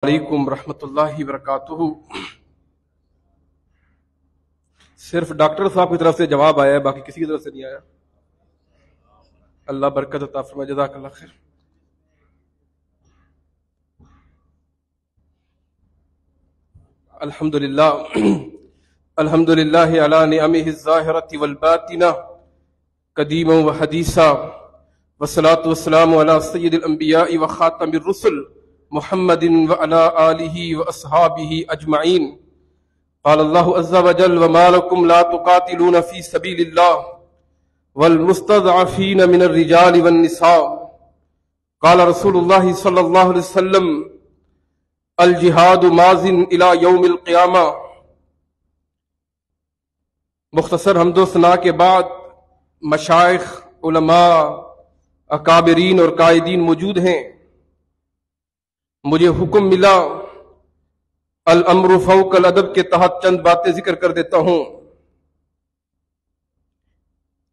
علیکم ورحمۃ اللہ وبرکاتہ۔ صرف ڈاکٹر صاحب کی طرف سے جواب آیا ہے، باقی کسی کی طرف سے نہیں آیا۔ اللہ برکت عطا فرمائے، جزاک اللہ خیر۔ الحمدللہ الحمدللہ علی نعمہ الظاہرۃ والباطنہ قدیما وحدیثا والصلاۃ والسلام علی سید الانبیاء وخاتم الرسل محمد وعلى آلہ واصحابہ اجمعین۔ قال اللہ عز وجل وما لکم لا تقاتلون فی سبیل اللہ والمستضعفین من الرجال والنساء۔ قال رسول اللہ صلی اللہ علیہ وسلم الجہاد ماض الی یوم القیامہ۔ مختصر حمد و ثنا کے بعد مشائخ، علماء، اکابرین اور قائدین موجود ہیں۔ مجھے حکم ملا الامر فوق الادب کے تحت چند باتیں ذکر کر دیتا ہوں۔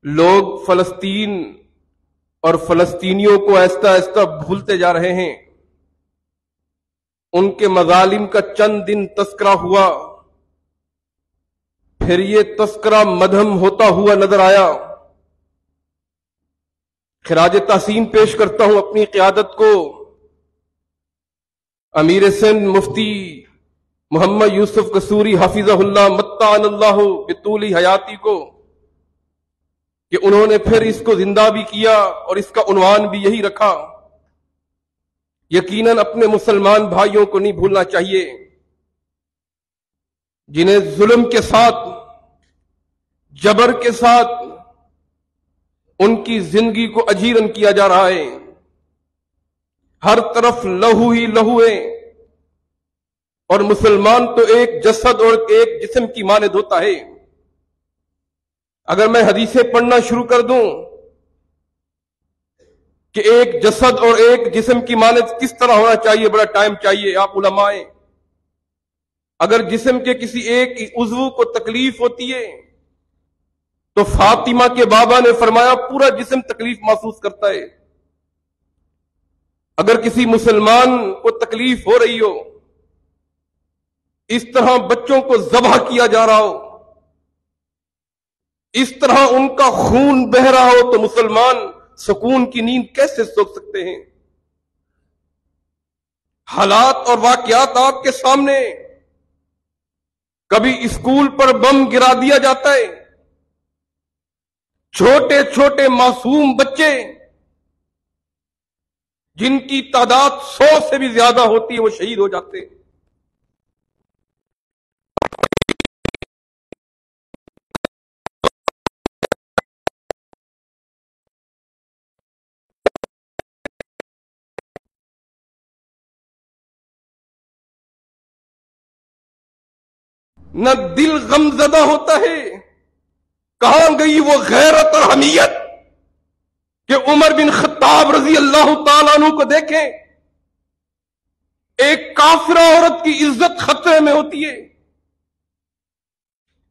لوگ فلسطین اور فلسطینیوں کو آہستہ آہستہ بھولتے جا رہے ہیں۔ ان کے مظالم کا چند دن تذکرہ ہوا، پھر یہ تذکرہ مدھم ہوتا ہوا نظر آیا۔ خراج تحسین پیش کرتا ہوں اپنی قیادت کو، امیر سندھ مفتی محمد یوسف قصوری حفظہ اللہ متعن اللہ بطول حیاتی کو، کہ انہوں نے پھر اس کو زندہ بھی کیا اور اس کا عنوان بھی یہی رکھا۔ یقیناً اپنے مسلمان بھائیوں کو نہیں بھولنا چاہیے جنہیں ظلم کے ساتھ، جبر کے ساتھ ان کی زندگی کو اجیرن کیا جا رہا ہے۔ ہر طرف لہو ہی لہو ہے، اور مسلمان تو ایک جسد اور ایک جسم کی مانند ہوتا ہے۔ اگر میں حدیثیں پڑھنا شروع کر دوں کہ ایک جسد اور ایک جسم کی مانند کس طرح ہونا چاہیے، بڑا ٹائم چاہیے۔ آپ علماء ہیں، اگر جسم کے کسی ایک عضو کو تکلیف ہوتی ہے تو فاطمہ کے بابا نے فرمایا پورا جسم تکلیف محسوس کرتا ہے۔ اگر کسی مسلمان کو تکلیف ہو رہی ہو، اس طرح بچوں کو ذبح کیا جا رہا ہو، اس طرح ان کا خون بہ رہا ہو، تو مسلمان سکون کی نیند کیسے سو سکتے ہیں؟ حالات اور واقعات آپ کے سامنے۔ کبھی اسکول پر بم گرا دیا جاتا ہے، چھوٹے چھوٹے معصوم بچے جن کی تعداد 100 سے بھی زیادہ ہوتی ہے وہ شہید ہو جاتے ہیں۔ نہ دل غمزدہ ہوتا ہے۔ کہاں گئی وہ غیرت اور حمیت کہ عمر بن خطاب رضی اللہ تعالیٰ عنہ کو دیکھیں، ایک کافرہ عورت کی عزت خطرے میں ہوتی ہے،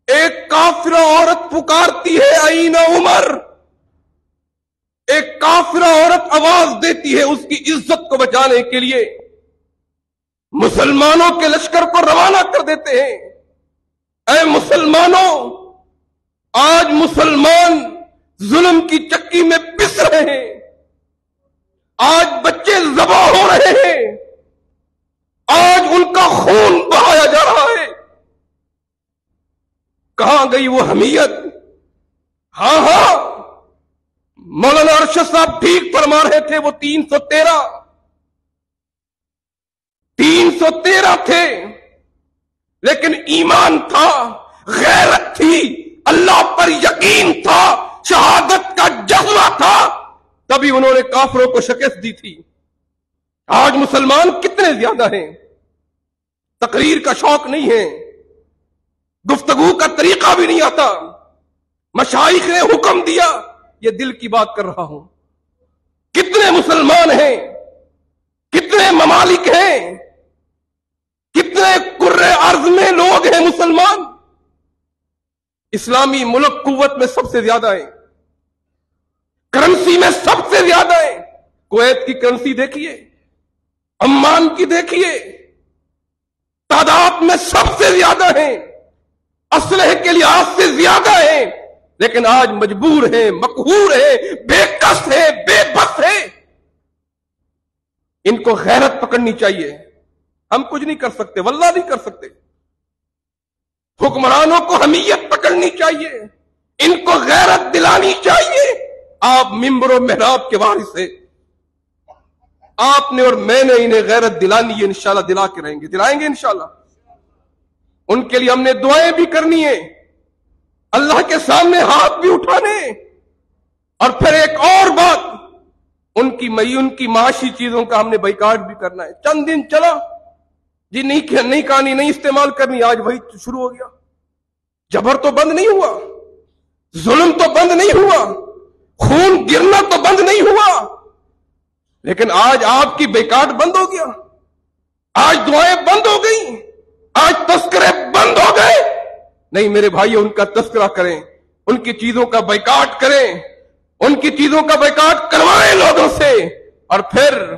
ایک کافرہ عورت پکارتی ہے اینا عمر، ایک کافرہ عورت آواز دیتی ہے اس کی عزت کو بچانے کے لیے، مسلمانوں کے لشکر کو روانہ کر دیتے ہیں۔ اے مسلمانوں، آج مسلمان ظلم کی چکی میں پس رہے ہیں، آج بچے ذبح ہو رہے ہیں، آج ان کا خون بہایا جا رہا ہے۔ کہاں گئی وہ حمیت؟ ہاں مولانا ارشد صاحب ٹھیک فرما رہے تھے، وہ 313 تھے، لیکن ایمان تھا، غیرت تھی، اللہ پر یقین تھا، شہادت کا جذبہ تھا، تبھی انہوں نے کافروں کو شکست دی تھی۔ آج مسلمان کتنے زیادہ ہیں، تقریر کا شوق نہیں ہے، گفتگو کا طریقہ بھی نہیں آتا، مشائخ نے حکم دیا، یہ دل کی بات کر رہا ہوں۔ کتنے مسلمان ہیں، کتنے ممالک ہیں، کتنے کرۂ ارض میں لوگ ہیں مسلمان۔ اسلامی ملک قوت میں سب سے زیادہ ہیں، کرنسی میں سب سے زیادہ ہیں۔ کویت کی کرنسی دیکھیے، عمان کی دیکھیے، تعداد میں سب سے زیادہ ہیں، اسلحے کے لحاظ سے زیادہ ہیں، لیکن آج مجبور ہیں، مقہور ہیں، بے کس ہیں، بے بس ہیں۔ ان کو غیرت پکڑنی چاہیے۔ ہم کچھ نہیں کر سکتے، واللہ نہیں کر سکتے۔ حکمرانوں کو حمیت پکڑنی چاہیے، ان کو غیرت دلانی چاہیے۔ آپ ممبر و محراب کے وارث ہیں، آپ نے اور میں نے انہیں غیرت دلانی ہے، انشاءاللہ دلا کے رہیں گے، دلائیں گے انشاءاللہ۔ ان کے لیے ہم نے دعائیں بھی کرنی ہے، اللہ کے سامنے ہاتھ بھی اٹھانے۔ اور پھر ایک اور بات، ان کی معاشی چیزوں کا ہم نے بائیکاٹ بھی کرنا ہے۔ چند دن چلا جی، نہیں کہانی، نہیں استعمال کرنی، آج وہی شروع ہو گیا۔ جبر تو بند نہیں ہوا، ظلم تو بند نہیں ہوا، خون گرنا تو بند نہیں ہوا، لیکن آج آپ کی بائیکاٹ بند ہو گیا، آج دعائیں بند ہو گئی، آج تذکرے بند ہو گئے۔ نہیں میرے بھائیو، ان کا تذکرہ کریں، ان کی چیزوں کا بائیکاٹ کریں، ان کی چیزوں کا بائیکاٹ کروائیں لوگوں سے۔ اور پھر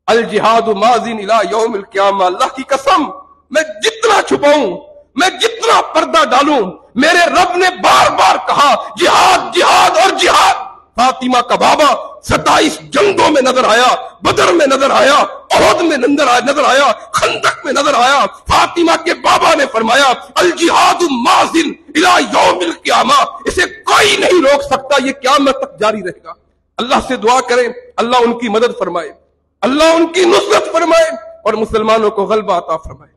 الجہاد ماضٍ الی یوم القیامہ، اللہ کی قسم، میں جتنا چھپاؤں، میں جتنا پردہ ڈالوں، میرے رب نے بار بار کہا جہاد جہاد اور جہاد۔ فاطمہ کا بابا 27 جنگوں میں نظر آیا، بدر میں نظر آیا، احد میں نظر آیا، خندق میں نظر آیا۔ فاطمہ کے بابا نے فرمایا الجہاد ماضٍ الی یوم القیامہ، اسے کوئی نہیں روک سکتا، یہ قیامت تک جاری رہے گا۔ اللہ سے دعا کریں، اللہ ان کی مدد فرمائے، اللہ ان کی نصرت فرمائے اور مسلمانوں کو غلبہ عطا فرمائے۔